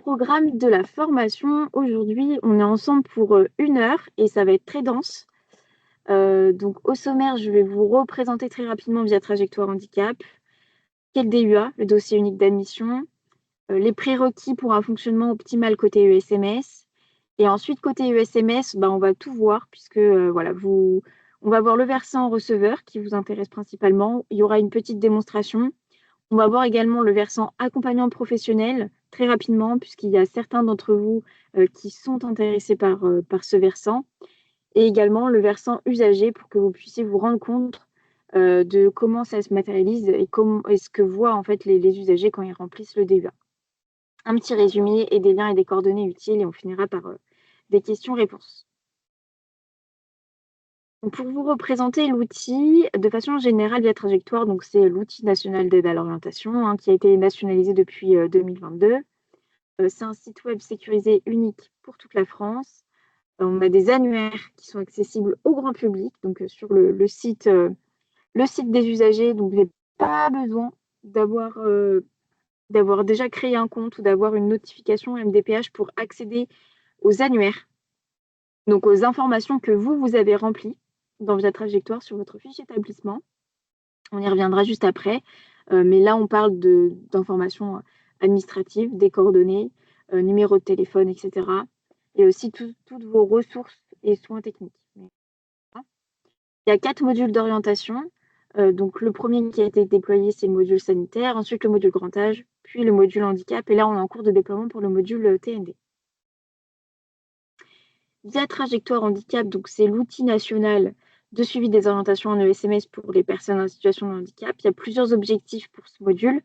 programme de la formation, aujourd'hui, on est ensemble pour 1 heure et ça va être très dense. Donc, au sommaire, je vais vous représenter très rapidement via Trajectoire Handicap, qu'est le DUA, le dossier unique d'admission, les prérequis pour un fonctionnement optimal côté ESMS. Et ensuite, côté ESMS, on va tout voir puisque on va voir le versant receveur qui vous intéresse principalement. Il y aura une petite démonstration. On va voir également le versant accompagnant professionnel très rapidement, puisqu'il y a certains d'entre vous qui sont intéressés par ce versant, et également le versant usager pour que vous puissiez vous rendre compte de comment ça se matérialise et comment est-ce que voient en fait les usagers quand ils remplissent le DUA. Un petit résumé et des liens et des coordonnées utiles, et on finira par des questions-réponses. Pour vous représenter l'outil, de façon générale, via Trajectoire, donc c'est l'outil national d'aide à l'orientation qui a été nationalisé depuis 2022. C'est un site web sécurisé unique pour toute la France. On a des annuaires qui sont accessibles au grand public, donc sur le site des usagers. Donc, vous n'avez pas besoin d'avoir déjà créé un compte ou d'avoir une notification MDPH pour accéder aux annuaires, donc aux informations que vous avez remplies dans via Trajectoire sur votre fiche établissement. On y reviendra juste après, mais là, on parle d'informations administratives, des coordonnées, numéro de téléphone, etc. Et aussi toutes vos ressources et soins techniques. Il y a 4 modules d'orientation. Donc, le premier qui a été déployé, c'est le module sanitaire, ensuite le module grand âge, puis le module handicap, et là, on est en cours de déploiement pour le module TND. Via Trajectoire Handicap, donc c'est l'outil national de suivi des orientations en ESMS pour les personnes en situation de handicap. Il y a plusieurs objectifs pour ce module.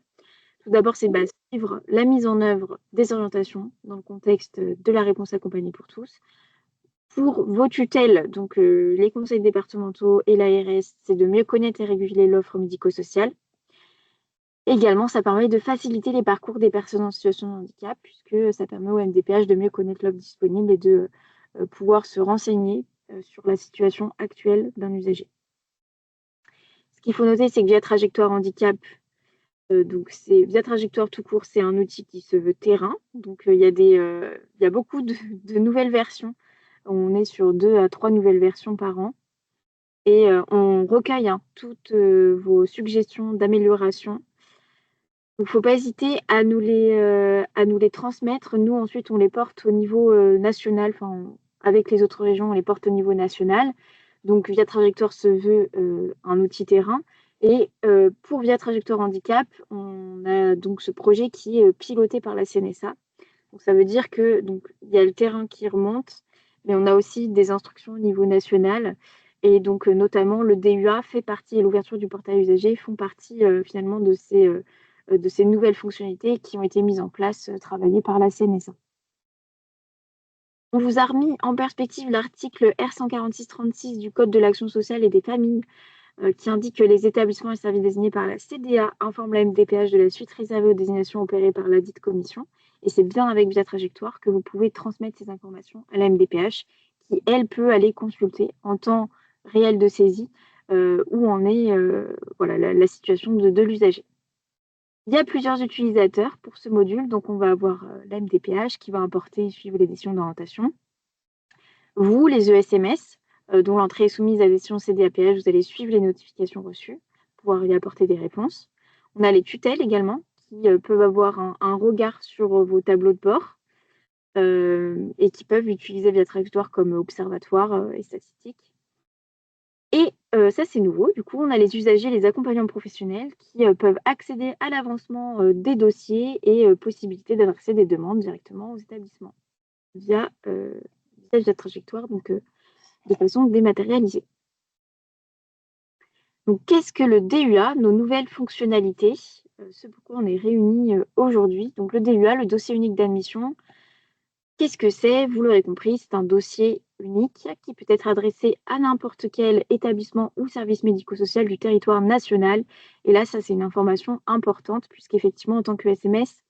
Tout d'abord, c'est suivre la mise en œuvre des orientations dans le contexte de la réponse accompagnée pour tous. Pour vos tutelles, donc les conseils départementaux et l'ARS, c'est de mieux connaître et réguler l'offre médico-sociale. Également, ça permet de faciliter les parcours des personnes en situation de handicap, puisque ça permet au MDPH de mieux connaître l'offre disponible et de pouvoir se renseigner sur la situation actuelle d'un usager. Ce qu'il faut noter, c'est que via Trajectoire Handicap, donc c'est via Trajectoire tout court, c'est un outil qui se veut terrain. Donc il y a beaucoup de nouvelles versions. On est sur 2 à 3 nouvelles versions par an. Et on recueille toutes vos suggestions d'amélioration. Il ne faut pas hésiter à nous les transmettre. Nous, ensuite, on les porte au niveau national. Enfin, avec les autres régions, on les porte au niveau national. Donc, Via Trajectoire se veut un outil terrain. Et pour Via Trajectoire Handicap, on a donc ce projet qui est piloté par la CNSA. Donc, ça veut dire que il y a le terrain qui remonte, mais on a aussi des instructions au niveau national. Et donc, notamment, le DUA fait partie, et l'ouverture du portail usager font partie finalement de ces nouvelles fonctionnalités qui ont été mises en place, travaillées par la CNSA. On vous a remis en perspective l'article R146-36 du Code de l'action sociale et des familles qui indique que les établissements et services désignés par la CDA informent la MDPH de la suite réservée aux désignations opérées par la dite commission. Et c'est bien avec Via Trajectoire que vous pouvez transmettre ces informations à la MDPH qui, elle, peut aller consulter en temps réel de saisie où en est la situation de l'usager. Il y a plusieurs utilisateurs pour ce module, donc on va avoir la MDPH qui va importer et suivre les décisions d'orientation. Vous, les ESMS, dont l'entrée est soumise à la décision CDAPH, vous allez suivre les notifications reçues, pouvoir y apporter des réponses. On a les tutelles également, qui peuvent avoir un regard sur vos tableaux de bord et qui peuvent utiliser Via Trajectoire comme observatoire et statistique. Et ça, c'est nouveau. Du coup, on a les usagers, les accompagnants professionnels qui peuvent accéder à l'avancement des dossiers et possibilité d'adresser des demandes directement aux établissements via Via Trajectoire, donc de façon dématérialisée. Donc, qu'est-ce que le DUA? Nos nouvelles fonctionnalités, ce pourquoi on est réunis aujourd'hui. Donc, le DUA, le dossier unique d'admission, qu'est-ce que c'est? Vous l'aurez compris, c'est un dossier unique qui peut être adressé à n'importe quel établissement ou service médico-social du territoire national. Et là, ça, c'est une information importante puisqu'effectivement, en tant que SMS,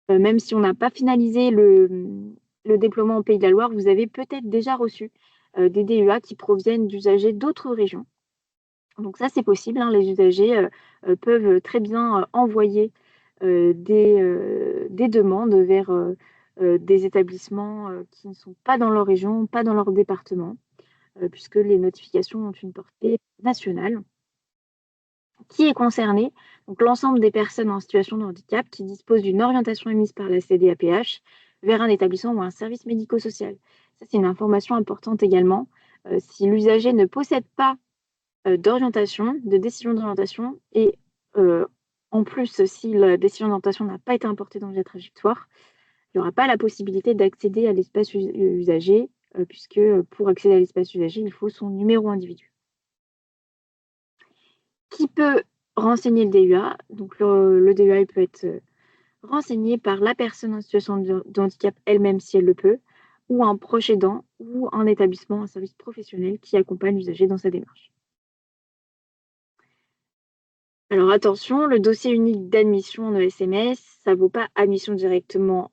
même si on n'a pas finalisé le déploiement au Pays de la Loire, vous avez peut-être déjà reçu des DUA qui proviennent d'usagers d'autres régions. Donc ça, c'est possible. Les usagers peuvent très bien envoyer des demandes vers des établissements qui ne sont pas dans leur région, pas dans leur département, puisque les notifications ont une portée nationale. Qui est concerné? Donc l'ensemble des personnes en situation de handicap qui disposent d'une orientation émise par la CDAPH vers un établissement ou un service médico-social. Ça, c'est une information importante également. Si l'usager ne possède pas d'orientation, de décision d'orientation, et en plus, si la décision d'orientation n'a pas été importée dans la trajectoire, il n'y aura pas la possibilité d'accéder à l'espace usager, puisque pour accéder à l'espace usager, il faut son numéro individuel. Qui peut renseigner le DUA? Donc le DUA il peut être renseigné par la personne en situation de handicap elle-même si elle le peut, ou un proche aidant, ou un établissement, un service professionnel qui accompagne l'usager dans sa démarche. Alors attention, le dossier unique d'admission en ESMS, ça ne vaut pas admission directement,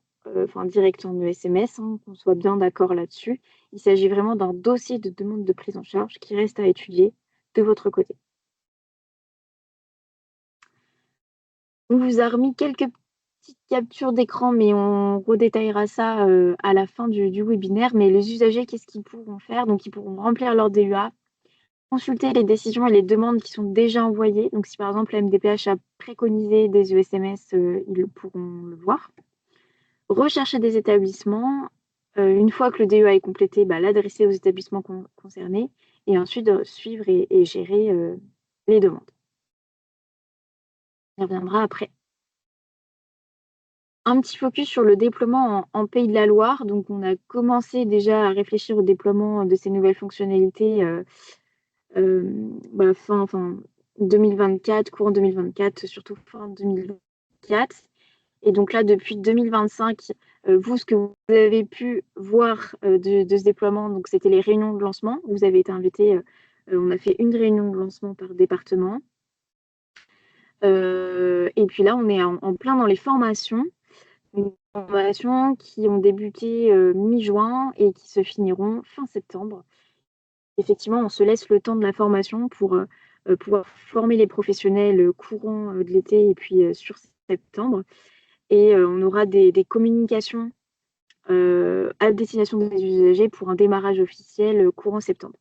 direct en ESMS, hein, qu'on soit bien d'accord là-dessus. Il s'agit vraiment d'un dossier de demande de prise en charge qui reste à étudier de votre côté. On vous a remis quelques petites captures d'écran, mais on redétaillera ça à la fin du webinaire. Mais les usagers, qu'est-ce qu'ils pourront faire? Donc, ils pourront remplir leur DUA, consulter les décisions et les demandes qui sont déjà envoyées. Donc, si par exemple la MDPH a préconisé des ESMS, ils pourront le voir. Rechercher des établissements. Une fois que le DUA est complété, l'adresser aux établissements concernés et ensuite suivre et gérer les demandes. On y reviendra après. Un petit focus sur le déploiement en Pays de la Loire. Donc, on a commencé déjà à réfléchir au déploiement de ces nouvelles fonctionnalités fin 2024, courant 2024, surtout fin 2024. Et donc là, depuis 2025, vous, ce que vous avez pu voir de ce déploiement, donc c'était les réunions de lancement. Vous avez été invités, on a fait une réunion de lancement par département. Et puis là, on est en plein dans les formations. Des formations qui ont débuté mi-juin et qui se finiront fin septembre. Effectivement, on se laisse le temps de la formation pour pouvoir former les professionnels courant de l'été et puis sur septembre. Et on aura des communications à destination des usagers pour un démarrage officiel courant septembre.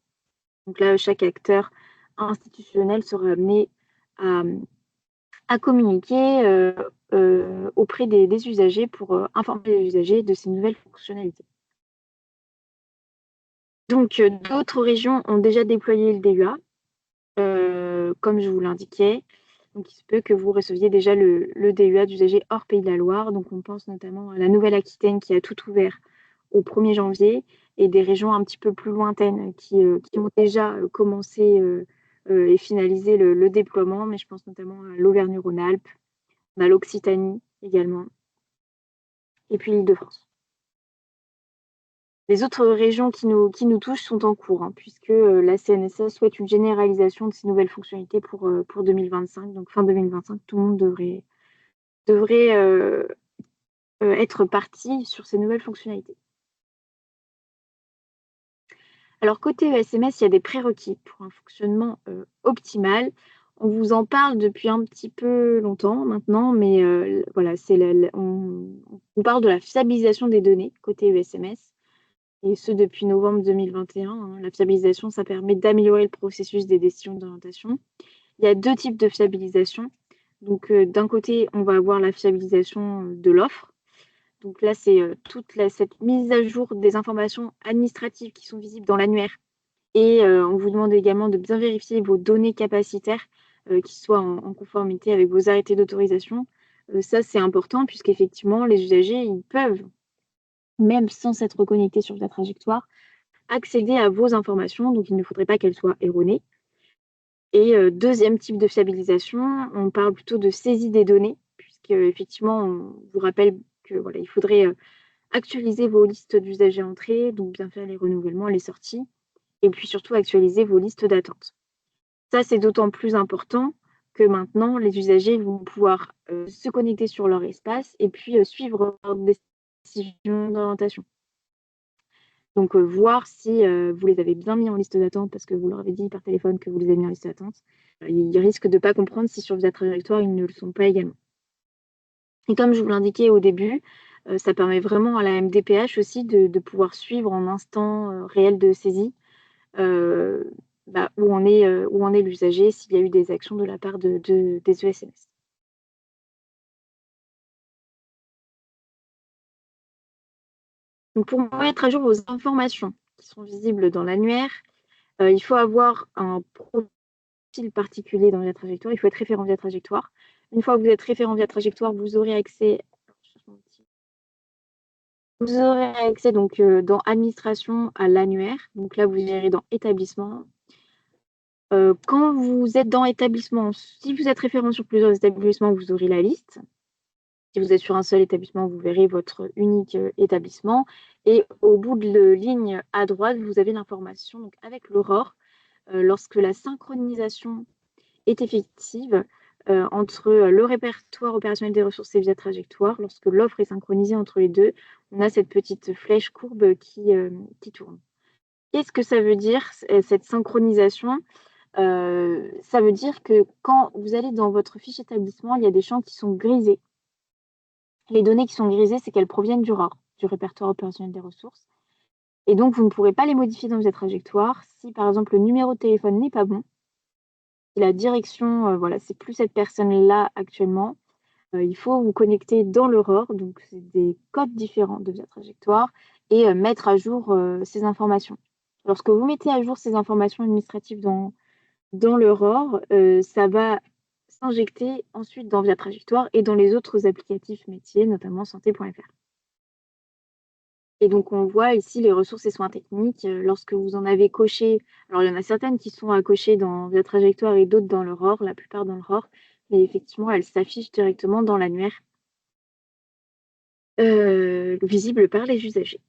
Donc là, chaque acteur institutionnel sera amené à communiquer auprès des usagers pour informer les usagers de ces nouvelles fonctionnalités. Donc, d'autres régions ont déjà déployé le DUA, comme je vous l'indiquais. Donc, il se peut que vous receviez déjà le DUA d'usagers hors Pays de la Loire. Donc, on pense notamment à la Nouvelle-Aquitaine qui a tout ouvert au 1er janvier et des régions un petit peu plus lointaines qui ont déjà commencé et finalisé le déploiement. Mais je pense notamment à l'Auvergne-Rhône-Alpes, on a l'Occitanie également, et puis l'Île-de-France. Les autres régions qui nous touchent sont en cours, hein, puisque la CNSA souhaite une généralisation de ces nouvelles fonctionnalités pour 2025. Donc fin 2025, tout le monde devrait être parti sur ces nouvelles fonctionnalités. Alors côté ESMS, il y a des prérequis pour un fonctionnement optimal. On vous en parle depuis un petit peu longtemps maintenant, mais voilà, on parle de la fiabilisation des données côté ESMS. Et ce, depuis novembre 2021. Hein. La fiabilisation, ça permet d'améliorer le processus des décisions d'orientation. Il y a deux types de fiabilisation. Donc, d'un côté, on va avoir la fiabilisation de l'offre. Donc là, c'est toute cette mise à jour des informations administratives qui sont visibles dans l'annuaire. Et on vous demande également de bien vérifier vos données capacitaires qui soient en conformité avec vos arrêtés d'autorisation. Ça, c'est important puisqu'effectivement, les usagers, ils peuvent, même sans s'être connectés sur la trajectoire, accéder à vos informations, donc il ne faudrait pas qu'elles soient erronées. Et deuxième type de fiabilisation, on parle plutôt de saisie des données, puisque effectivement, on vous rappelle que voilà, il faudrait actualiser vos listes d'usagers entrés, donc bien faire les renouvellements, les sorties, et puis surtout actualiser vos listes d'attente. Ça, c'est d'autant plus important que maintenant, les usagers vont pouvoir se connecter sur leur espace et puis suivre leurs décisions d'orientation. Donc, voir si vous les avez bien mis en liste d'attente parce que vous leur avez dit par téléphone que vous les avez mis en liste d'attente. Ils risquent de ne pas comprendre si sur la trajectoire, ils ne le sont pas également. Et comme je vous l'indiquais au début, Ça permet vraiment à la MDPH aussi de pouvoir suivre en instant réel de saisie où en est l'usager, s'il y a eu des actions de la part des ESMS. Donc pour mettre à jour vos informations qui sont visibles dans l'annuaire, il faut avoir un profil particulier dans Via Trajectoire, il faut être référent Via Trajectoire. Une fois que vous êtes référent Via Trajectoire, vous aurez accès donc dans administration à l'annuaire. Donc là, vous irez dans établissement. Quand vous êtes dans établissement, si vous êtes référent sur plusieurs établissements, vous aurez la liste. Si vous êtes sur un seul établissement, vous verrez votre unique établissement. Et au bout de ligne à droite, vous avez l'information donc avec l'Aurore. Lorsque la synchronisation est effective entre le répertoire opérationnel des ressources et Via Trajectoire, lorsque l'offre est synchronisée entre les deux, on a cette petite flèche courbe qui tourne. Qu'est-ce que ça veut dire, cette synchronisation? Ça veut dire que quand vous allez dans votre fiche établissement, il y a des champs qui sont grisés. Les données qui sont grisées, c'est qu'elles proviennent du ROR, du répertoire opérationnel des ressources. Et donc, vous ne pourrez pas les modifier dans Via Trajectoire si, par exemple, le numéro de téléphone n'est pas bon, si la direction, voilà, c'est plus cette personne-là actuellement, il faut vous connecter dans le ROR, donc c'est des codes différents de Via Trajectoire, et mettre à jour ces informations. Lorsque vous mettez à jour ces informations administratives dans le ROR, ça va s'injecter ensuite dans Via Trajectoire et dans les autres applicatifs métiers, notamment santé.fr. Et donc, on voit ici les ressources et soins techniques. Lorsque vous en avez coché, alors il y en a certaines qui sont à cocher dans Via Trajectoire et d'autres dans le ROR, la plupart dans le ROR, mais effectivement, elles s'affichent directement dans l'annuaire, visible par les usagers.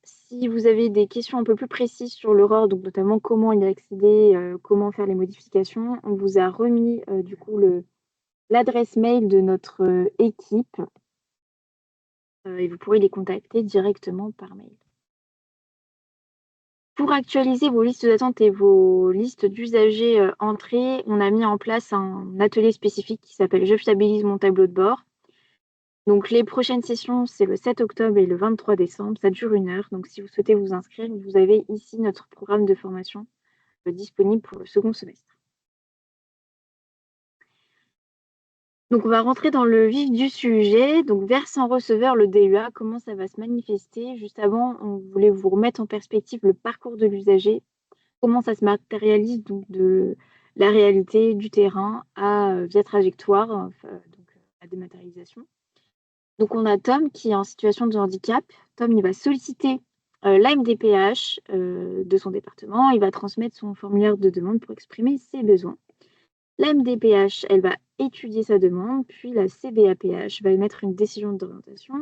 Si vous avez des questions un peu plus précises sur le ROR, donc notamment comment y accéder, comment faire les modifications, on vous a remis du coup l'adresse mail de notre équipe et vous pourrez les contacter directement par mail. Pour actualiser vos listes d'attente et vos listes d'usagers entrées, on a mis en place un atelier spécifique qui s'appelle Je fiabilise mon tableau de bord. Donc les prochaines sessions, c'est le 7 octobre et le 23 décembre. Ça dure 1 heure. Donc si vous souhaitez vous inscrire, vous avez ici notre programme de formation disponible pour le second semestre. Donc on va rentrer dans le vif du sujet. Donc versant receveur, le DUA, comment ça va se manifester? Juste avant, on voulait vous remettre en perspective le parcours de l'usager, comment ça se matérialise donc de la réalité du terrain Via Trajectoire, donc la dématérialisation. Donc on a Tom qui est en situation de handicap. Tom, il va solliciter l'AMDPH de son département. Il va transmettre son formulaire de demande pour exprimer ses besoins. La MDPH, elle va étudier sa demande, puis la CDAPH va émettre une décision d'orientation.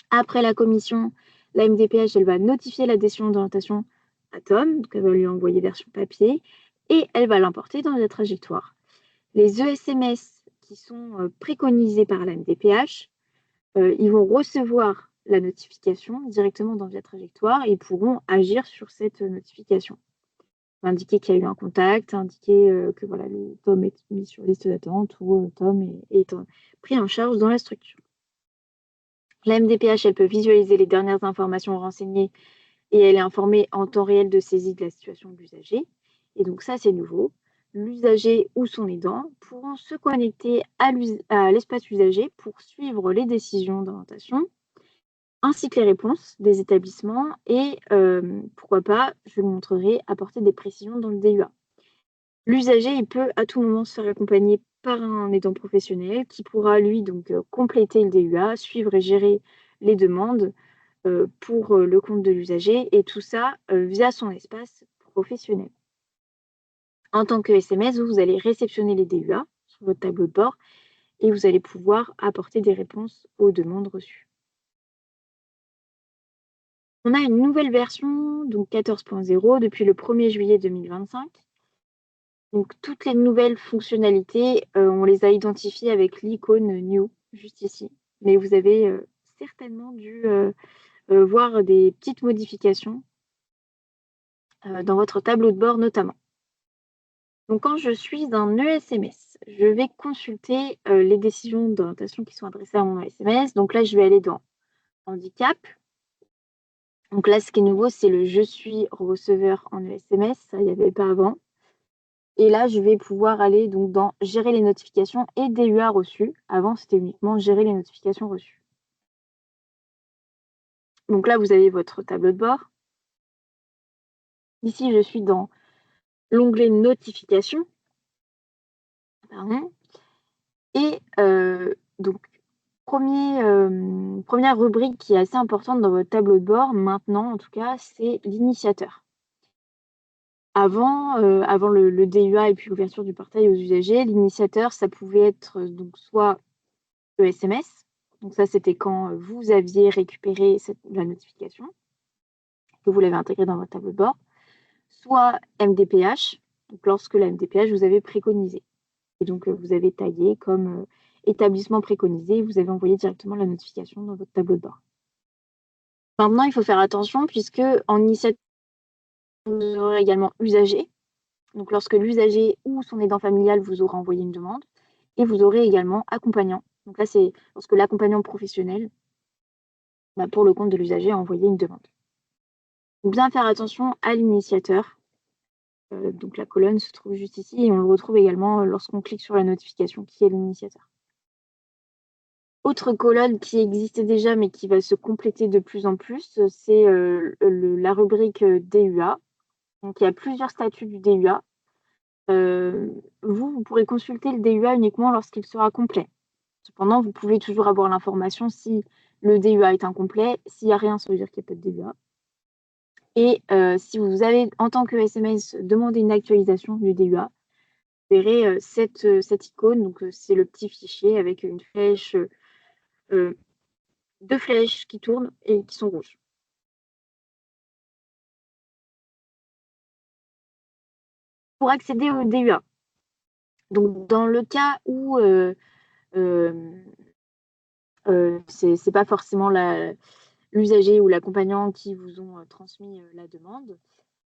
Après la commission, la MDPH, elle va notifier la décision d'orientation à Tom, donc elle va lui envoyer version papier, et elle va l'emporter dans la trajectoire. Les ESMS qui sont préconisés par la MDPH, ils vont recevoir la notification directement dans Via Trajectoire et ils pourront agir sur cette notification. Indiquer qu'il y a eu un contact, indiquer que voilà, Tom est mis sur liste d'attente ou Tom est pris en charge dans la structure. La MDPH, elle peut visualiser les dernières informations renseignées et elle est informée en temps réel de saisie de la situation de l'usager. Et donc ça, c'est nouveau. L'usager ou son aidant pourront se connecter à l'espace usager pour suivre les décisions d'orientation, ainsi que les réponses des établissements et pourquoi pas, je vous montrerai, apporter des précisions dans le DUA. L'usager, il peut à tout moment se faire accompagner par un aidant professionnel qui pourra, lui, donc compléter le DUA, suivre et gérer les demandes pour le compte de l'usager et tout ça via son espace professionnel. En tant que SMS, vous allez réceptionner les DUA sur votre tableau de bord et vous allez pouvoir apporter des réponses aux demandes reçues. On a une nouvelle version, donc 14.0, depuis le 1er juillet 2025. Donc, toutes les nouvelles fonctionnalités, on les a identifiées avec l'icône New, juste ici. Mais vous avez certainement dû voir des petites modifications dans votre tableau de bord notamment. Donc, quand je suis un ESMS, je vais consulter les décisions d'orientation qui sont adressées à mon ESMS. Donc là, je vais aller dans handicap. Donc là, ce qui est nouveau, c'est le je suis receveur en ESMS. Ça, il n'y avait pas avant. Et là, je vais pouvoir aller donc dans gérer les notifications et DUA reçus. Avant, c'était uniquement gérer les notifications reçues. Donc là, vous avez votre tableau de bord. Ici, je suis dans l'onglet notifications. Pardon. Et donc, première rubrique qui est assez importante dans votre tableau de bord, maintenant en tout cas, c'est l'initiateur. Avant le DUA et puis l'ouverture du portail aux usagers, l'initiateur, ça pouvait être donc soit ESMS, donc ça c'était quand vous aviez récupéré la notification, que vous l'avez intégrée dans votre tableau de bord, soit MDPH, donc lorsque la MDPH vous avez préconisé. Et donc, vous avez tagué comme établissement préconisé, vous avez envoyé directement la notification dans votre tableau de bord. Maintenant, il faut faire attention puisque en initiative, vous aurez également usager. Donc, lorsque l'usager ou son aidant familial vous aura envoyé une demande. Et vous aurez également accompagnant. Donc là, c'est lorsque l'accompagnant professionnel, pour le compte de l'usager, a envoyé une demande. Il faut bien faire attention à l'initiateur. Donc la colonne se trouve juste ici et on le retrouve également lorsqu'on clique sur la notification qui est l'initiateur. Autre colonne qui existait déjà mais qui va se compléter de plus en plus, c'est la rubrique DUA. Donc il y a plusieurs statuts du DUA. Vous pourrez consulter le DUA uniquement lorsqu'il sera complet. Cependant, vous pouvez toujours avoir l'information si le DUA est incomplet. S'il n'y a rien, ça veut dire qu'il n'y a pas de DUA. Et si vous avez, en tant que SMS, demandé une actualisation du DUA, vous verrez cette icône. Donc c'est le petit fichier avec une flèche, deux flèches qui tournent et qui sont rouges. Pour accéder au DUA. Donc, dans le cas où c'est pas forcément l'usager ou l'accompagnant qui vous ont transmis la demande,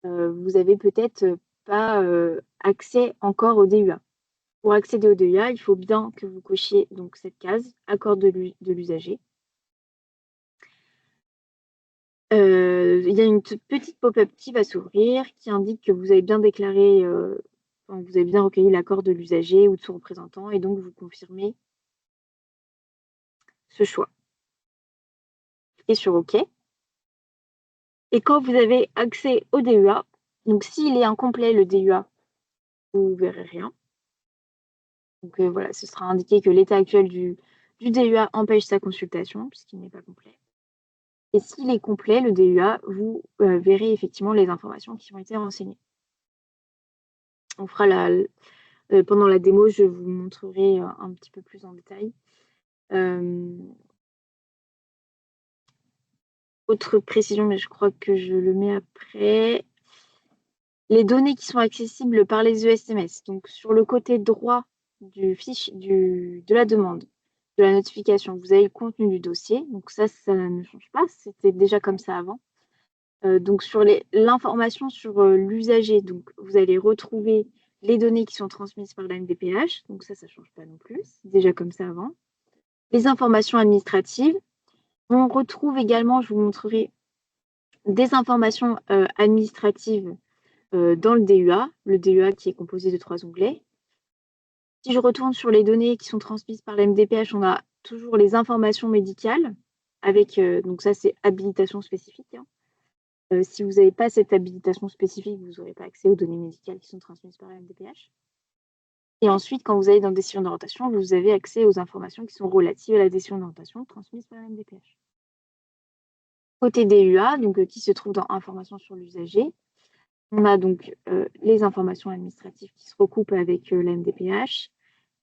vous avez peut-être pas accès encore au DUA. Pour accéder au DUA, il faut bien que vous cochiez donc cette case, accord de l'usager. Il y a une petite pop-up qui va s'ouvrir qui indique que vous avez bien déclaré, vous avez bien recueilli l'accord de l'usager ou de son représentant et donc vous confirmez ce choix. Cliquez sur OK. Et quand vous avez accès au DUA, donc s'il est incomplet le DUA, vous ne verrez rien. Donc voilà, ce sera indiqué que l'état actuel du DUA empêche sa consultation puisqu'il n'est pas complet. Et s'il est complet, le DUA, vous verrez effectivement les informations qui ont été renseignées. On fera pendant la démo, je vous montrerai un petit peu plus en détail. Autre précision, mais je crois que je le mets après. Les données qui sont accessibles par les ESMS. Donc, sur le côté droit du fichier, de la demande, de la notification, vous avez le contenu du dossier. Donc, ça ne change pas. C'était déjà comme ça avant. Donc, sur l'information sur l'usager, donc vous allez retrouver les données qui sont transmises par la MDPH. Donc, ça ne change pas non plus. C'est déjà comme ça avant. Les informations administratives. On retrouve également, je vous montrerai, des informations administratives dans le DUA qui est composé de 3 onglets. Si je retourne sur les données qui sont transmises par la MDPH, on a toujours les informations médicales avec, donc ça c'est habilitation spécifique. Si vous n'avez pas cette habilitation spécifique, vous n'aurez pas accès aux données médicales qui sont transmises par la MDPH. Et ensuite, quand vous allez dans décision d'orientation, vous avez accès aux informations qui sont relatives à la décision d'orientation transmise par la MDPH. Côté DUA, donc, qui se trouve dans informations sur l'usager, on a donc les informations administratives qui se recoupent avec la MDPH.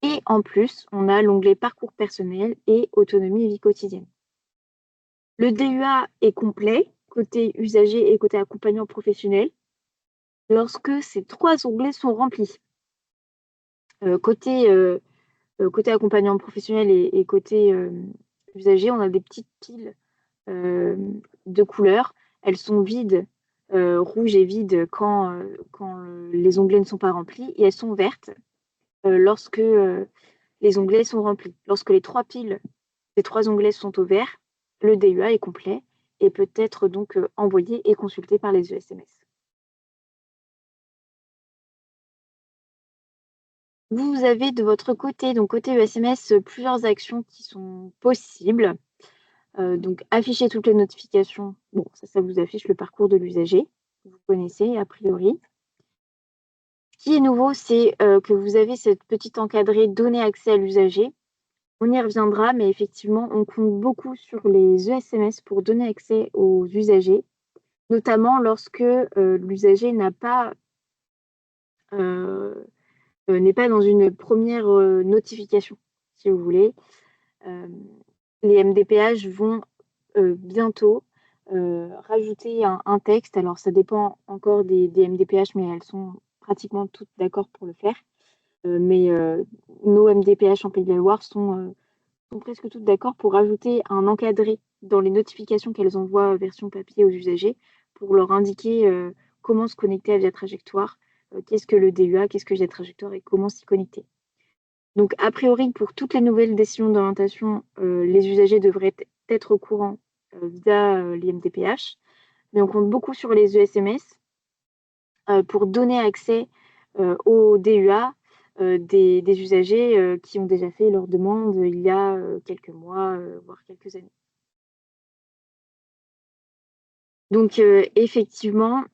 Et en plus, on a l'onglet parcours personnel et autonomie et vie quotidienne. Le DUA est complet, côté usager et côté accompagnant professionnel, lorsque ces 3 onglets sont remplis. Côté accompagnant professionnel et côté usager, on a des petites piles de couleurs. Elles sont vides rouges et vides quand les onglets ne sont pas remplis, et elles sont vertes lorsque les onglets sont remplis. Lorsque les 3 piles des 3 onglets sont au vert, le DUA est complet et peut être donc envoyé et consulté par les ESMS. Vous avez de votre côté, donc côté ESMS, plusieurs actions qui sont possibles. Donc afficher toutes les notifications, bon, ça vous affiche le parcours de l'usager, vous connaissez a priori. Ce qui est nouveau, c'est que vous avez cette petite encadrée donner accès à l'usager. On y reviendra, mais effectivement, on compte beaucoup sur les ESMS pour donner accès aux usagers, notamment lorsque l'usager n'est pas dans une première notification, si vous voulez. Les MDPH vont bientôt rajouter un texte. Alors, ça dépend encore des MDPH, mais elles sont pratiquement toutes d'accord pour le faire. Mais nos MDPH en Pays de la Loire sont presque toutes d'accord pour rajouter un encadré dans les notifications qu'elles envoient version papier aux usagers pour leur indiquer comment se connecter à Via Trajectoire, qu'est-ce que le DUA, qu'est-ce que Via Trajectoire et comment s'y connecter. Donc, a priori, pour toutes les nouvelles décisions d'orientation, les usagers devraient être au courant via les MDPH, mais on compte beaucoup sur les ESMS pour donner accès au DUA des usagers qui ont déjà fait leur demande il y a quelques mois, voire quelques années. Donc, effectivement,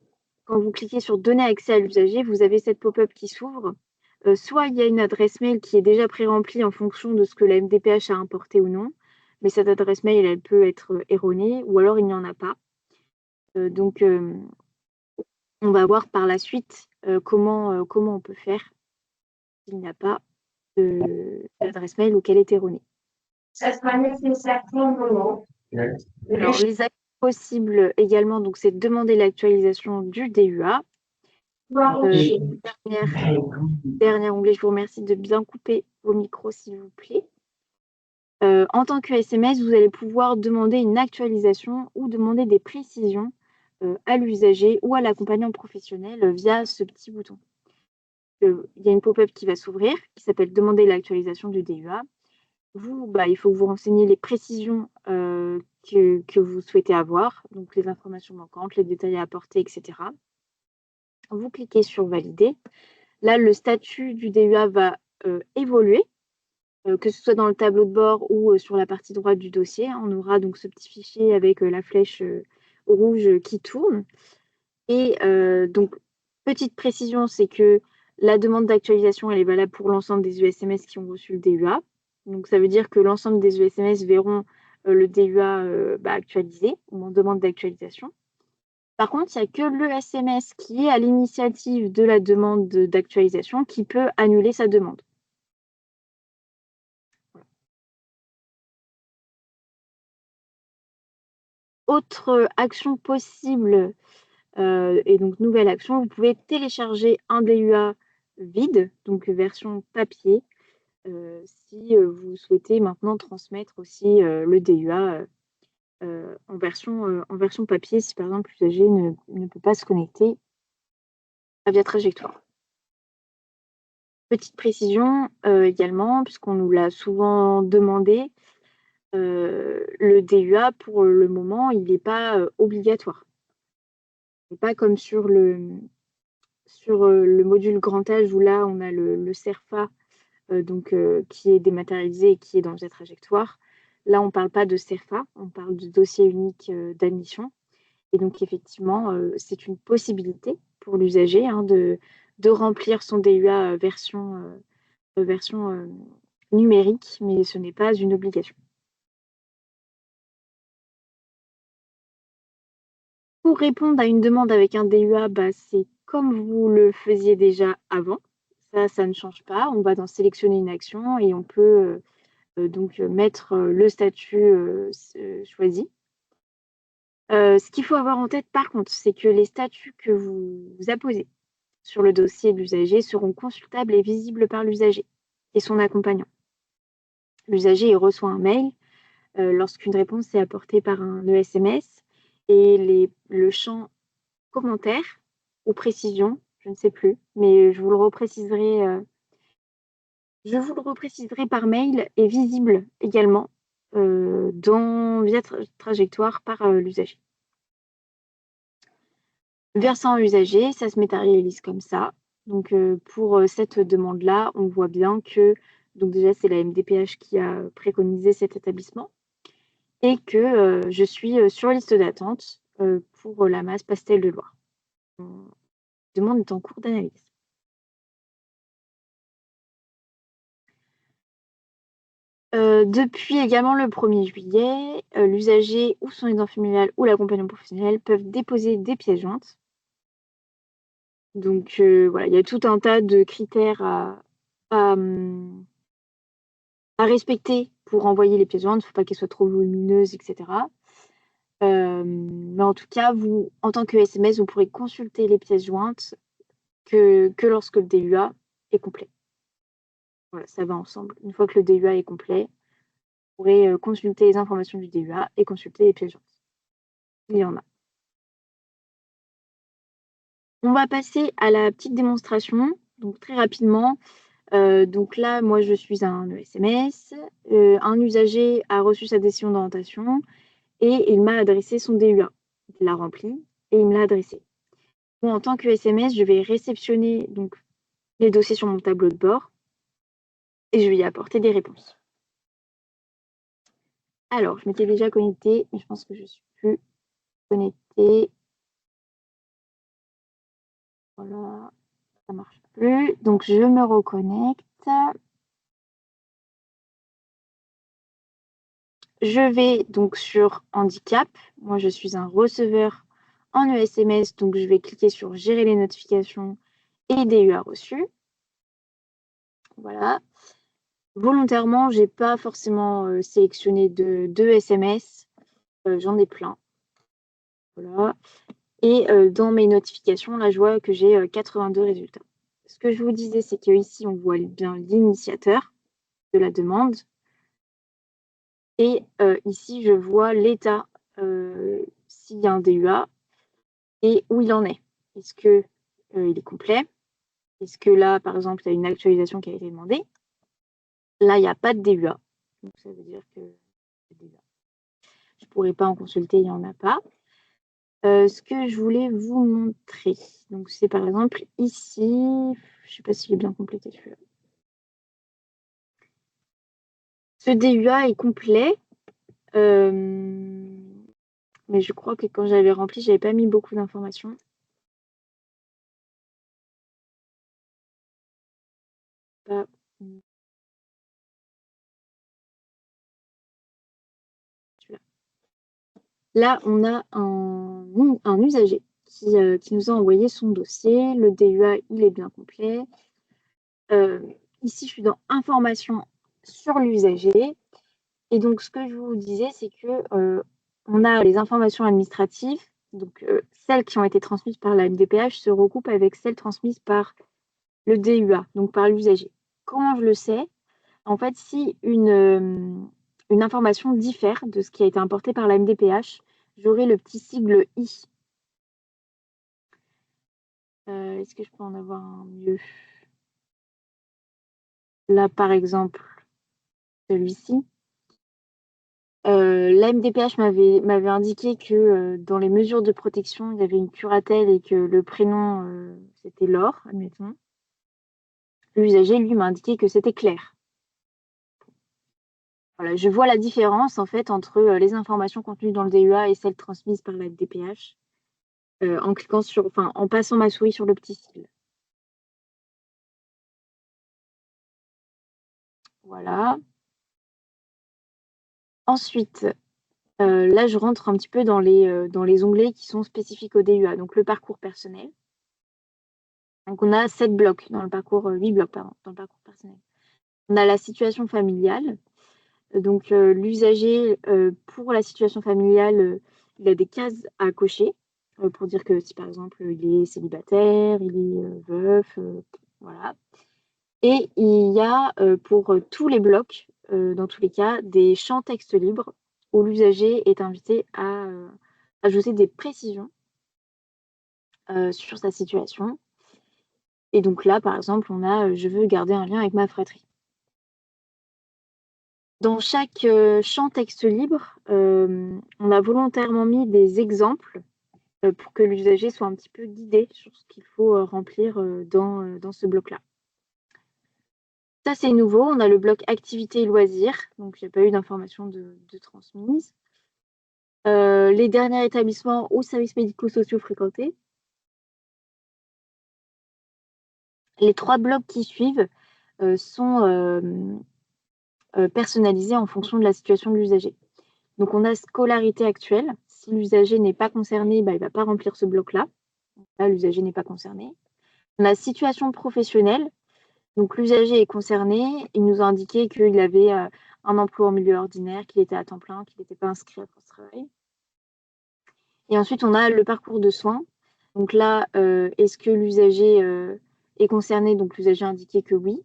quand vous cliquez sur donner accès à l'usager, vous avez cette pop-up qui s'ouvre. Soit il y a une adresse mail qui est déjà pré-remplie en fonction de ce que la MDPH a importé ou non, mais cette adresse mail, elle peut être erronée, ou alors il n'y en a pas. Donc, on va voir par la suite comment on peut faire s'il n'y a pas d'adresse mail ou qu'elle est erronée. Ça se manifeste à quel moment? Alors, les actions possibles également, donc c'est de demander l'actualisation du DUA. Dernier onglet, je vous remercie de bien couper vos micros, s'il vous plaît. En tant que SMS, vous allez pouvoir demander une actualisation ou demander des précisions à l'usager ou à l'accompagnant professionnel via ce petit bouton. Il y a une pop-up qui va s'ouvrir qui s'appelle « Demander l'actualisation du DUA ». Il faut que vous renseigniez les précisions que vous souhaitez avoir, donc les informations manquantes, les détails à apporter, etc. Vous cliquez sur « Valider ». Là, le statut du DUA va évoluer, que ce soit dans le tableau de bord ou sur la partie droite du dossier. On aura donc ce petit fichier avec la flèche rouge qui tourne. Et donc, petite précision, c'est que la demande d'actualisation, elle est valable pour l'ensemble des ESMS qui ont reçu le DUA. Donc, ça veut dire que l'ensemble des ESMS verront le DUA actualisé ou en demande d'actualisation. Par contre, il n'y a que le SMS qui est à l'initiative de la demande d'actualisation qui peut annuler sa demande. Autre action possible, et donc nouvelle action, vous pouvez télécharger un DUA vide, donc version papier, si vous souhaitez maintenant transmettre aussi le DUA en version papier, si par exemple l'usager ne peut pas se connecter à Via Trajectoire. Petite précision également, puisqu'on nous l'a souvent demandé, le DUA, pour le moment, il n'est pas obligatoire. C'est pas comme sur le module grand âge où là, on a le CERFA qui est dématérialisé et qui est dans Via Trajectoire. Là, on ne parle pas de CERFA, on parle de dossier unique d'admission. Et donc, effectivement, c'est une possibilité pour l'usager de remplir son DUA version numérique, mais ce n'est pas une obligation. Pour répondre à une demande avec un DUA, c'est comme vous le faisiez déjà avant. Ça ne change pas. On va dans sélectionner une action et on peut donc mettre le statut choisi. Ce qu'il faut avoir en tête, par contre, c'est que les statuts que vous apposez sur le dossier de l'usager seront consultables et visibles par l'usager et son accompagnant. L'usager reçoit un mail lorsqu'une réponse est apportée par un ESMS et le champ commentaires ou précisions, je ne sais plus, mais je vous le repréciserai par mail et visible également via trajectoire par l'usager. Versant usager, ça se matérialise comme ça. Donc, pour cette demande-là, on voit bien que, donc déjà, c'est la MDPH qui a préconisé cet établissement et que je suis sur liste d'attente pour la masse Pastel de Loire. La demande est en cours d'analyse. Depuis également le 1er juillet, l'usager ou son aidant familial ou l'accompagnant professionnel peuvent déposer des pièces jointes. Donc voilà, il y a tout un tas de critères à respecter pour envoyer les pièces jointes. Il ne faut pas qu'elles soient trop volumineuses, etc. Mais en tout cas, vous, en tant que SMS, vous pourrez consulter les pièces jointes que lorsque le DUA est complet. Voilà, ça va ensemble. Une fois que le DUA est complet, vous pourrez consulter les informations du DUA et consulter les pièces jointes. Il y en a. On va passer à la petite démonstration. Donc très rapidement, donc là, moi, je suis un ESMS. Un usager a reçu sa décision d'orientation et il m'a adressé son DUA. Il l'a rempli et il me l'a adressé. Moi, en tant que SMS, je vais réceptionner donc, les dossiers sur mon tableau de bord et je vais y apporter des réponses. Alors, je m'étais déjà connectée, mais je pense que je ne suis plus connectée. Voilà, ça ne marche plus. Donc, je me reconnecte. Je vais donc sur handicap. Moi, je suis un receveur en ESMS, donc je vais cliquer sur gérer les notifications et DUA reçus. Voilà. Volontairement, je n'ai pas forcément sélectionné de SMS. J'en ai plein. Voilà. Et dans mes notifications, là, je vois que j'ai 82 résultats. Ce que je vous disais, c'est qu'ici, on voit bien l'initiateur de la demande. Et ici, je vois l'état s'il y a un DUA et où il en est. Est-ce qu'il est complet? Est-ce que là, par exemple, il y a une actualisation qui a été demandée? Là, il n'y a pas de DUA. Donc, ça veut dire que je ne pourrais pas en consulter, il n'y en a pas. Ce que je voulais vous montrer, donc c'est par exemple ici, je ne sais pas s'il est bien complété celui-là. Ce DUA est complet, mais je crois que quand j'avais rempli, je n'avais pas mis beaucoup d'informations. Pas... Là, on a un usager qui nous a envoyé son dossier. Le DUA, il est bien complet. Ici, je suis dans information sur l'usager. Et donc, ce que je vous disais, c'est que on a les informations administratives. Donc, celles qui ont été transmises par la MDPH se recoupent avec celles transmises par le DUA, donc par l'usager. Comment je le sais? En fait, si une information diffère de ce qui a été importé par la MDPH, j'aurai le petit sigle I. Est-ce que je peux en avoir un mieux? Là, par exemple, celui-ci. La MDPH m'avait indiqué que dans les mesures de protection, il y avait une curatelle et que le prénom, c'était Laure, admettons. L'usager, lui, m'a indiqué que c'était Claire. Voilà, je vois la différence, en fait, entre les informations contenues dans le DUA et celles transmises par la MDPH en passant ma souris sur le petit sigle. Voilà. Ensuite, là, je rentre un petit peu dans les onglets qui sont spécifiques au DUA. Donc, le parcours personnel. Donc, on a 7 blocs dans le parcours, 8 blocs, pardon, dans le parcours personnel. On a la situation familiale. Donc, l'usager, pour la situation familiale, il a des cases à cocher pour dire que si, par exemple, il est célibataire, il est veuf, voilà. Et il y a pour tous les blocs, dans tous les cas, des champs texte libres où l'usager est invité à ajouter des précisions sur sa situation. Et donc là, par exemple, on a je veux garder un lien avec ma fratrie. Dans chaque champ texte libre, on a volontairement mis des exemples pour que l'usager soit un petit peu guidé sur ce qu'il faut remplir dans ce bloc-là. Ça, c'est nouveau. On a le bloc activités et loisirs. Donc, il n'y a pas eu d'information de transmise. Les derniers établissements ou services médico-sociaux fréquentés. Les 3 blocs qui suivent sont personnalisés en fonction de la situation de l'usager. Donc, on a scolarité actuelle. Si l'usager n'est pas concerné, il ne va pas remplir ce bloc-là. Là, l'usager n'est pas concerné. On a situation professionnelle. Donc, l'usager est concerné. Il nous a indiqué qu'il avait un emploi en milieu ordinaire, qu'il était à temps plein, qu'il n'était pas inscrit à France Travail. Et ensuite, on a le parcours de soins. Donc là, est-ce que l'usager est concerné? Donc, l'usager a indiqué que oui.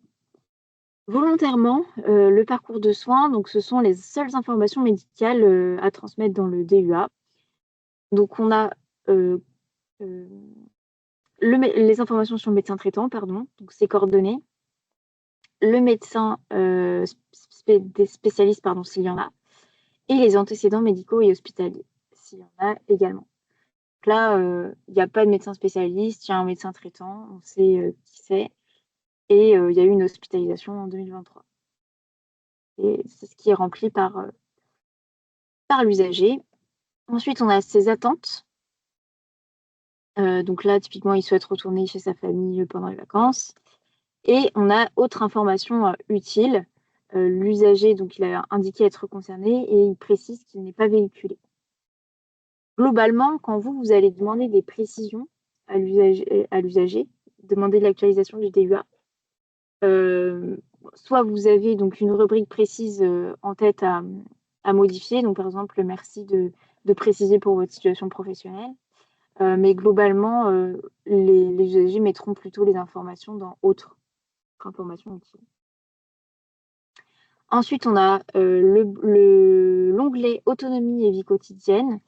Volontairement, le parcours de soins, donc ce sont les seules informations médicales à transmettre dans le DUA. Donc, on a les informations sur le médecin traitant, pardon, donc ses coordonnées, le médecin des spécialistes, pardon, s'il y en a, et les antécédents médicaux et hospitaliers, s'il y en a également. Donc là, il n'y a pas de médecin spécialiste, il y a un médecin traitant, on sait qui c'est, et il y a eu une hospitalisation en 2023. Et c'est ce qui est rempli par l'usager. Ensuite, on a ses attentes. Donc là, typiquement, il souhaite retourner chez sa famille pendant les vacances. Et on a autre information utile. L'usager, donc il a indiqué être concerné et il précise qu'il n'est pas véhiculé. Globalement, quand vous allez demander des précisions à l'usager, demander l'actualisation du DUA, soit vous avez donc une rubrique précise en tête à modifier, donc par exemple, merci de préciser pour votre situation professionnelle, mais globalement, les usagers mettront plutôt les informations dans autres informations utiles. Ensuite, on a l'onglet autonomie et vie quotidienne.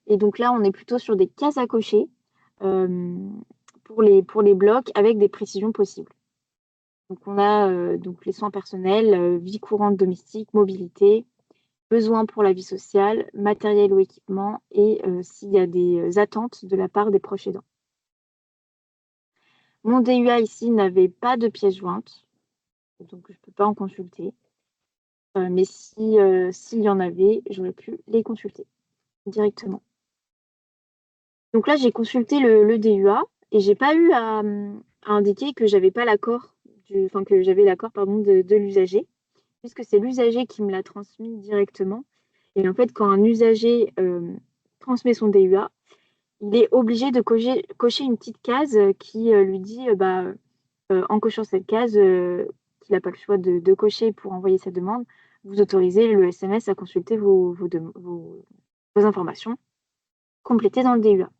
Et donc là, on est plutôt sur des cases à cocher pour les blocs avec des précisions possibles. Donc on a donc les soins personnels, vie courante domestique, mobilité, besoins pour la vie sociale, matériel ou équipement et s'il y a des attentes de la part des proches aidants. Mon DUA ici n'avait pas de pièces jointes, donc je ne peux pas en consulter. Mais s'il y en avait, j'aurais pu les consulter directement. Donc là, j'ai consulté le DUA et j'ai pas eu à indiquer que j'avais pas l'accord, que j'avais l'accord de l'usager, puisque c'est l'usager qui me l'a transmis directement. Et en fait, quand un usager transmet son DUA, il est obligé de cocher une petite case qui lui dit, en cochant cette case, qu'il n'a pas le choix de cocher pour envoyer sa demande, vous autorisez le SMS à consulter vos informations complétées dans le DUA.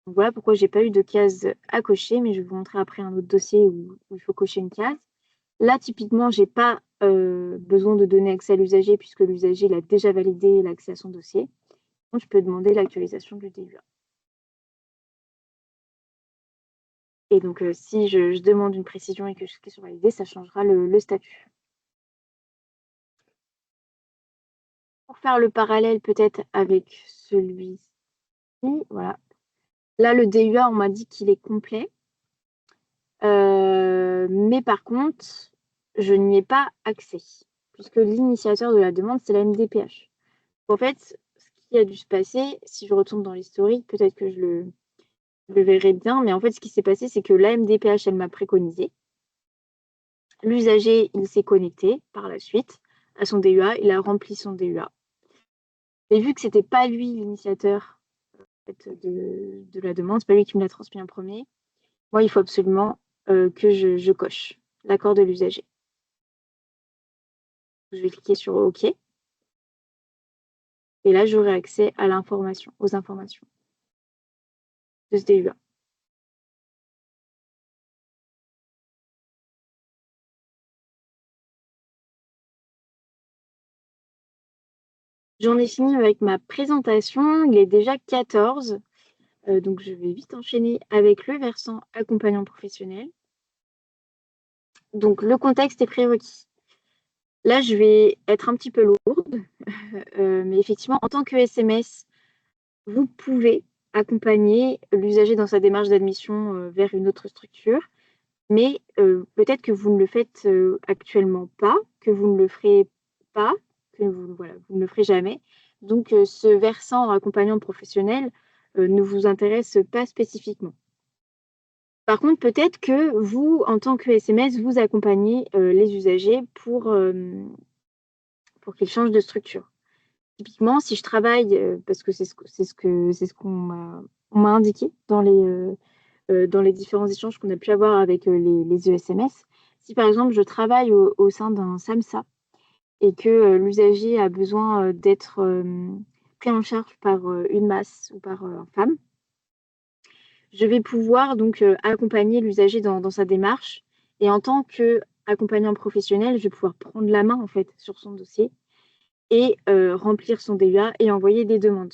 Donc voilà pourquoi j'ai pas eu de case à cocher, mais je vais vous montrer après un autre dossier où il faut cocher une case. Là, typiquement, j'ai pas besoin de donner accès à l'usager puisque l'usager a déjà validé l'accès à son dossier. Donc, je peux demander l'actualisation du DUA. Et donc, si je demande une précision et que je clique sur valider, ça changera le statut. Pour faire le parallèle peut-être avec celui-ci, voilà. Là, le DUA, on m'a dit qu'il est complet. Mais par contre, je n'y ai pas accès, puisque l'initiateur de la demande, c'est la MDPH. En fait, ce qui a dû se passer, si je retourne dans l'historique, peut-être que je le verrai bien, mais en fait, ce qui s'est passé, c'est que la MDPH, elle m'a préconisé. L'usager, il s'est connecté par la suite à son DUA, il a rempli son DUA. Et vu que c'était pas lui l'initiateur de la demande, c'est pas lui qui me l'a transmis en premier, moi, il faut absolument que je coche l'accord de l'usager. Je vais cliquer sur OK. Et là, j'aurai accès à l'information, aux informations de ce DUA. J'en ai fini avec ma présentation. Il est déjà 14. Donc, je vais vite enchaîner avec le versant accompagnant professionnel. Donc, le contexte et prérequis. Là, je vais être un petit peu lourde, mais effectivement, en tant que SMS, vous pouvez accompagner l'usager dans sa démarche d'admission vers une autre structure, mais peut-être que vous ne le faites actuellement pas, que vous ne le ferez pas, que vous ne le ferez jamais. Donc, ce versant accompagnant professionnel ne vous intéresse pas spécifiquement. Par contre, peut-être que vous, en tant que SMS, vous accompagnez les usagers pour qu'ils changent de structure. Typiquement, si je travaille, parce que c'est ce qu'on m'a indiqué dans les différents échanges qu'on a pu avoir avec les ESMS. Si par exemple, je travaille au sein d'un SAMSA et que l'usager a besoin d'être pris en charge par une masse ou par un femme, je vais pouvoir donc accompagner l'usager dans sa démarche. Et en tant qu'accompagnant professionnel, je vais pouvoir prendre la main en fait sur son dossier et remplir son DUA et envoyer des demandes.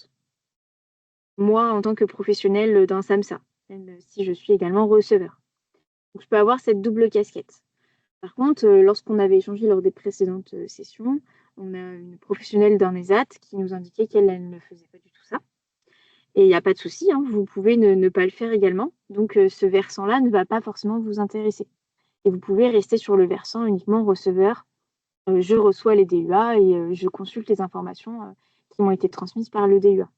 Moi, en tant que professionnel d'un SAMSA, même si je suis également receveur. Donc, je peux avoir cette double casquette. Par contre, lorsqu'on avait échangé lors des précédentes sessions, on a une professionnelle d'un ESAT qui nous indiquait qu'elle ne faisait pas du tout ça. Et il n'y a pas de souci, hein, vous pouvez ne pas le faire également. Donc, ce versant-là ne va pas forcément vous intéresser. Et vous pouvez rester sur le versant uniquement receveur. Je reçois les DUA et je consulte les informations qui m'ont été transmises par le DUA.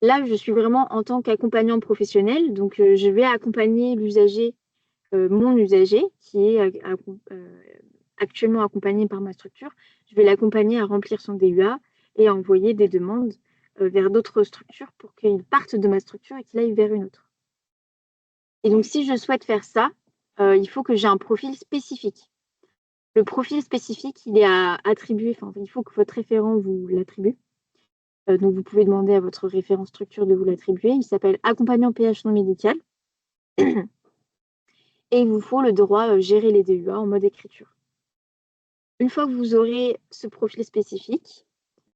Là, je suis vraiment en tant qu'accompagnant professionnel. Donc, je vais accompagner l'usager, mon usager, qui est actuellement accompagné par ma structure. Je vais l'accompagner à remplir son DUA et à envoyer des demandes vers d'autres structures pour qu'il parte de ma structure et qu'il aille vers une autre. Et donc, si je souhaite faire ça, il faut que j'ai un profil spécifique. Le profil spécifique, il est à attribuer, enfin, il faut que votre référent vous l'attribue. Donc, vous pouvez demander à votre référent structure de vous l'attribuer. Il s'appelle accompagnant PH non médical. Et il vous faut le droit gérer les DUA en mode écriture. Une fois que vous aurez ce profil spécifique,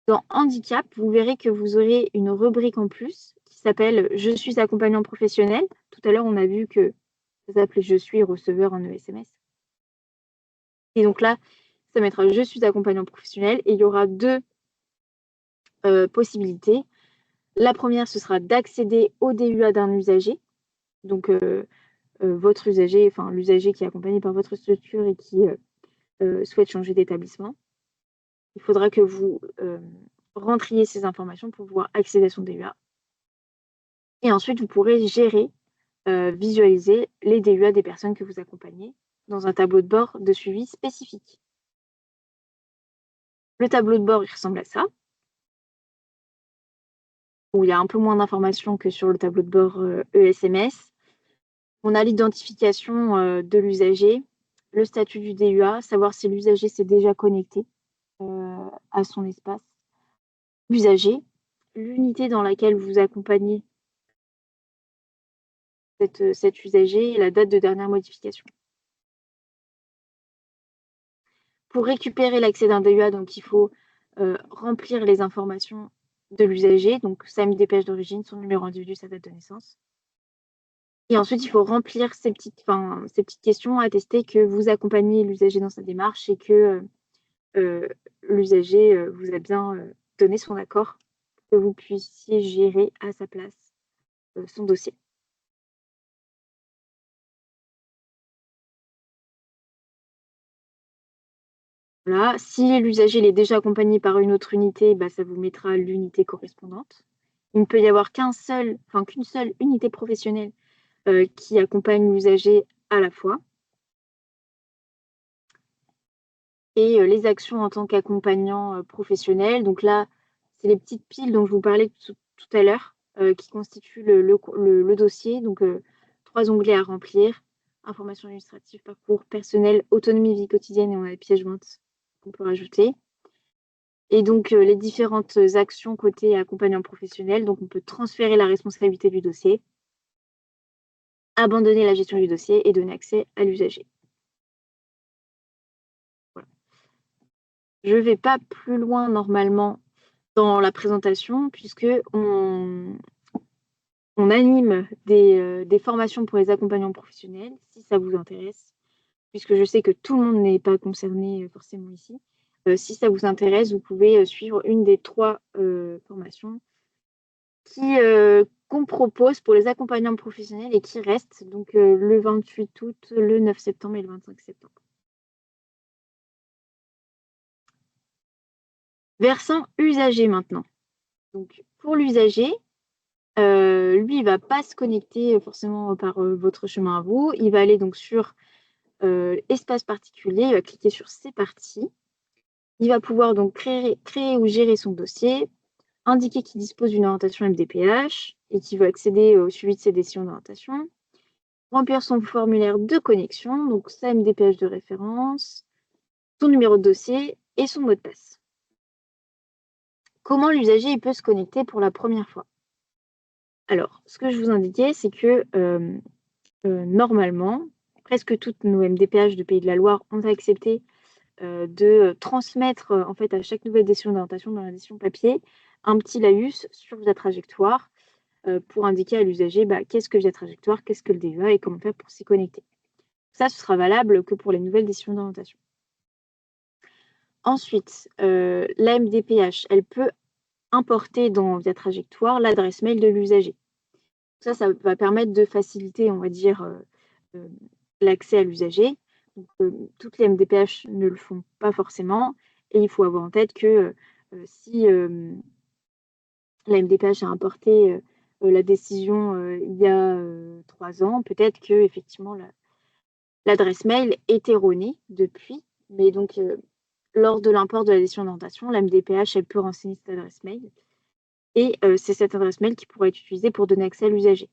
dans handicap, vous verrez que vous aurez une rubrique en plus qui s'appelle « Je suis accompagnant professionnel ». Tout à l'heure, on a vu que ça s'appelait « Je suis receveur en ESMS ». Et donc là, ça mettra « Je suis accompagnant professionnel » et il y aura deux possibilités. La première, ce sera d'accéder au DUA d'un usager. Donc, votre usager, enfin l'usager qui est accompagné par votre structure et qui souhaite changer d'établissement. Il faudra que vous rentriez ces informations pour pouvoir accéder à son DUA. Et ensuite, vous pourrez gérer, visualiser les DUA des personnes que vous accompagnez dans un tableau de bord de suivi spécifique. Le tableau de bord, il ressemble à ça, où il y a un peu moins d'informations que sur le tableau de bord ESMS. On a l'identification de l'usager, le statut du DUA, savoir si l'usager s'est déjà connecté à son espace usager, l'unité dans laquelle vous accompagnez cet usager et la date de dernière modification. Pour récupérer l'accès d'un DUA, donc il faut remplir les informations de l'usager, donc sa MDPH d'origine, son numéro individu, sa date de naissance. Et ensuite, il faut remplir ces petites questions, attester que vous accompagnez l'usager dans sa démarche et que l'usager vous a bien donné son accord pour que vous puissiez gérer à sa place son dossier. Voilà. Si l'usager est déjà accompagné par une autre unité, bah, ça vous mettra l'unité correspondante. Il ne peut y avoir qu'une seule unité professionnelle qui accompagne l'usager à la fois. Et les actions en tant qu'accompagnant professionnel. Donc là, c'est les petites piles dont je vous parlais tout à l'heure qui constituent le dossier. Donc, 3 onglets à remplir. Information administrative, parcours personnel, autonomie, vie quotidienne, et on a les pièces jointes qu'on peut rajouter. Et donc, les différentes actions côté accompagnant professionnel. Donc, on peut transférer la responsabilité du dossier, abandonner la gestion du dossier et donner accès à l'usager. Voilà. Je ne vais pas plus loin normalement dans la présentation, puisque On anime des formations pour les accompagnants professionnels, si ça vous intéresse, puisque je sais que tout le monde n'est pas concerné forcément ici. Si ça vous intéresse, vous pouvez suivre une des 3 formations qu'on propose pour les accompagnants professionnels et qui restent donc le 28 août, le 9 septembre et le 25 septembre. Versant usager maintenant. Donc pour l'usager, lui, il va pas se connecter forcément par votre chemin à vous. Il va aller donc sur espace particulier, il va cliquer sur C'est parti. Il va pouvoir donc créer ou gérer son dossier, indiquer qu'il dispose d'une orientation MDPH et qu'il veut accéder au suivi de ses décisions d'orientation, remplir son formulaire de connexion, donc sa MDPH de référence, son numéro de dossier et son mot de passe. Comment l'usager peut se connecter pour la première fois? Alors, ce que je vous indiquais, c'est que normalement, presque toutes nos MDPH de Pays de la Loire ont accepté de transmettre en fait à chaque nouvelle décision d'orientation dans la décision papier un petit laïus sur Via Trajectoire pour indiquer à l'usager qu'est-ce que Via Trajectoire, qu'est-ce que le DEA et comment faire pour s'y connecter. Ça, ce sera valable que pour les nouvelles décisions d'orientation. Ensuite, la MDPH, elle peut importer dans Via Trajectoire l'adresse mail de l'usager. Ça va permettre de faciliter, on va dire, l'accès à l'usager. Toutes les MDPH ne le font pas forcément et il faut avoir en tête que si la MDPH a importé la décision il y a 3 ans, peut-être que effectivement l'adresse mail est erronée depuis, mais donc lors de l'import de la décision d'orientation, la MDPH elle peut renseigner cette adresse mail et c'est cette adresse mail qui pourra être utilisée pour donner accès à l'usager.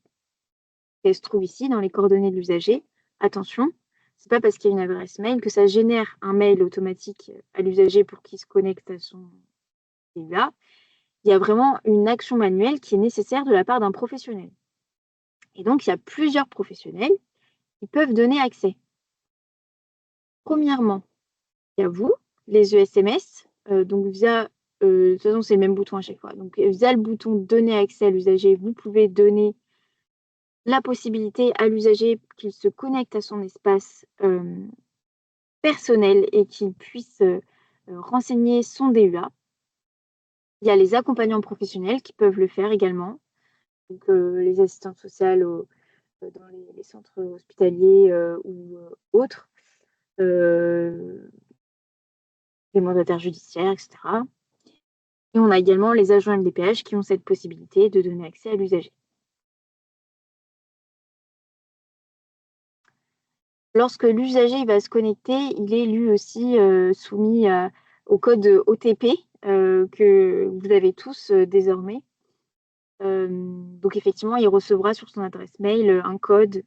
Elle se trouve ici dans les coordonnées de l'usager. Attention, c'est pas parce qu'il y a une adresse mail que ça génère un mail automatique à l'usager pour qu'il se connecte à son DEA. Il y a vraiment une action manuelle qui est nécessaire de la part d'un professionnel. Et donc, il y a plusieurs professionnels qui peuvent donner accès. Premièrement, il y a vous, les ESMS, donc via, de toute façon, c'est le même bouton à chaque fois. Donc, via le bouton Donner accès à l'usager, vous pouvez donner la possibilité à l'usager qu'il se connecte à son espace personnel et qu'il puisse renseigner son DEA. Il y a les accompagnants professionnels qui peuvent le faire également, donc les assistantes sociales dans les centres hospitaliers ou autres, les mandataires judiciaires, etc. Et on a également les agents MDPH qui ont cette possibilité de donner accès à l'usager. Lorsque l'usager va se connecter, il est lui aussi soumis au code OTP que vous avez tous désormais. Donc effectivement, il recevra sur son adresse mail un code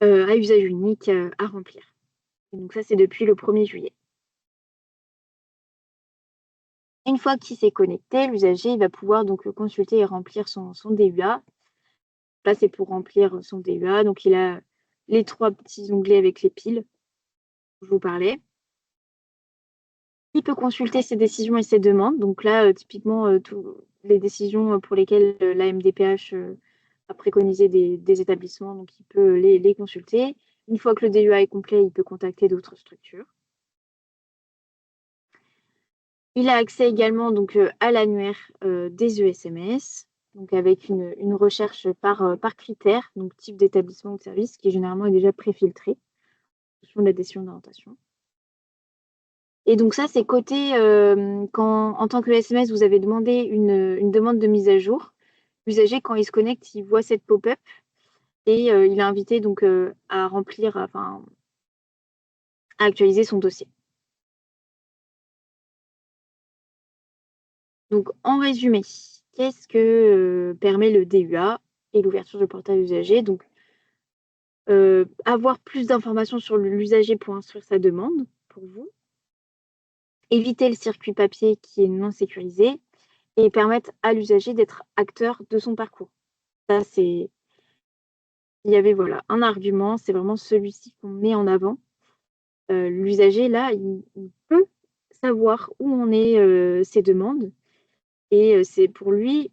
à usage unique à remplir. Et donc ça, c'est depuis le 1er juillet. Une fois qu'il s'est connecté, l'usager va pouvoir donc consulter et remplir son DEA. Là, c'est pour remplir son DEA. Donc, il a les 3 petits onglets avec les piles dont je vous parlais. Il peut consulter ses décisions et ses demandes. Donc là, typiquement, toutes les décisions pour lesquelles la MDPH a préconisé des établissements, donc il peut les consulter. Une fois que le DEA est complet, il peut contacter d'autres structures. Il a accès également donc, à l'annuaire des ESMS, donc avec une recherche par critère, donc type d'établissement ou de service, qui généralement est déjà préfiltré en fonction de la décision d'orientation. Et donc ça, c'est côté quand, en tant que SMS, vous avez demandé une demande de mise à jour. L'usager, quand il se connecte, il voit cette pop-up et il est invité donc à remplir, à actualiser son dossier. Donc, en résumé, qu'est-ce que permet le DEA et l'ouverture de portail usager? Donc, avoir plus d'informations sur l'usager pour instruire sa demande pour vous, éviter le circuit papier qui est non sécurisé et permettre à l'usager d'être acteur de son parcours. Ça, c'est... Il y avait voilà, un argument, c'est vraiment celui-ci qu'on met en avant. L'usager, là, il peut savoir où en est ses demandes et c'est pour lui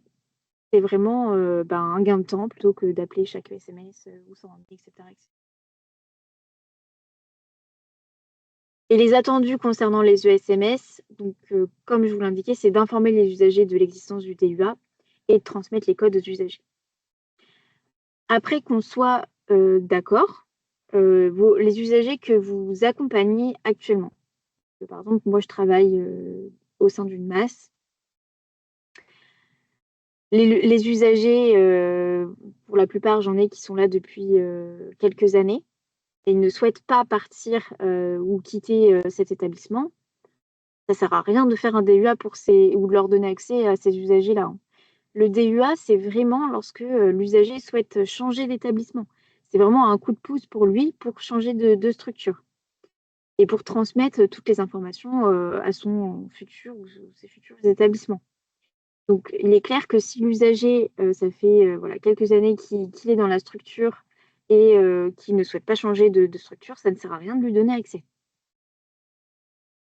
c'est vraiment un gain de temps plutôt que d'appeler chaque SMS ou s'en rendre, etc., etc. Et les attendus concernant les ESMS, donc, comme je vous l'indiquais, c'est d'informer les usagers de l'existence du DUA et de transmettre les codes aux usagers. Après qu'on soit d'accord, les usagers que vous accompagnez actuellement. Par exemple, moi, je travaille au sein d'une masse. Les usagers, pour la plupart, j'en ai qui sont là depuis quelques années et ils ne souhaitent pas partir ou quitter cet établissement. Ça ne sert à rien de faire un DUA ou de leur donner accès à ces usagers-là, hein. Le DUA, c'est vraiment lorsque l'usager souhaite changer d'établissement. C'est vraiment un coup de pouce pour lui pour changer de structure et pour transmettre toutes les informations à son futur ou ses futurs établissements. Donc, il est clair que si l'usager, ça fait quelques années qu'il est dans la structure et qu'il ne souhaite pas changer de structure, ça ne sert à rien de lui donner accès.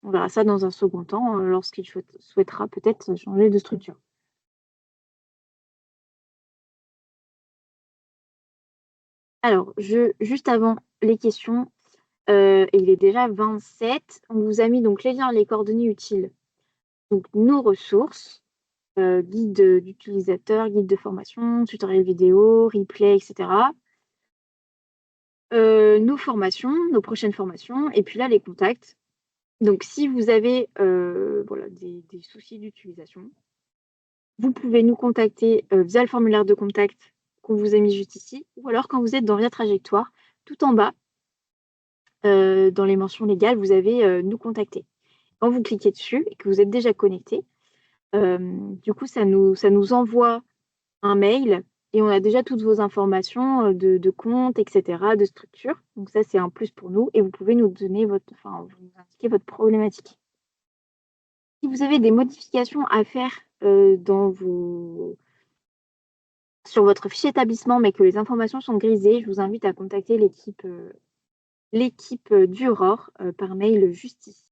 On verra ça dans un second temps lorsqu'il souhaitera peut-être changer de structure. Alors, juste avant les questions, et il est déjà 27, on vous a mis donc les liens, les coordonnées utiles. Donc, nos ressources, guide d'utilisateur, guide de formation, tutoriel vidéo, replay, etc. Nos formations, nos prochaines formations, et puis là, les contacts. Donc, si vous avez des soucis d'utilisation, vous pouvez nous contacter via le formulaire de contact qu'on vous a mis juste ici, ou alors quand vous êtes dans Via Trajectoire, tout en bas, dans les mentions légales, vous avez nous contacter. Quand vous cliquez dessus et que vous êtes déjà connecté, du coup, ça nous envoie un mail et on a déjà toutes vos informations de compte, etc., de structure. Donc ça, c'est un plus pour nous et vous pouvez nous donner vous nous indiquer votre problématique. Si vous avez des modifications à faire sur votre fichier établissement, mais que les informations sont grisées, je vous invite à contacter l'équipe du ROR par mail juste ici.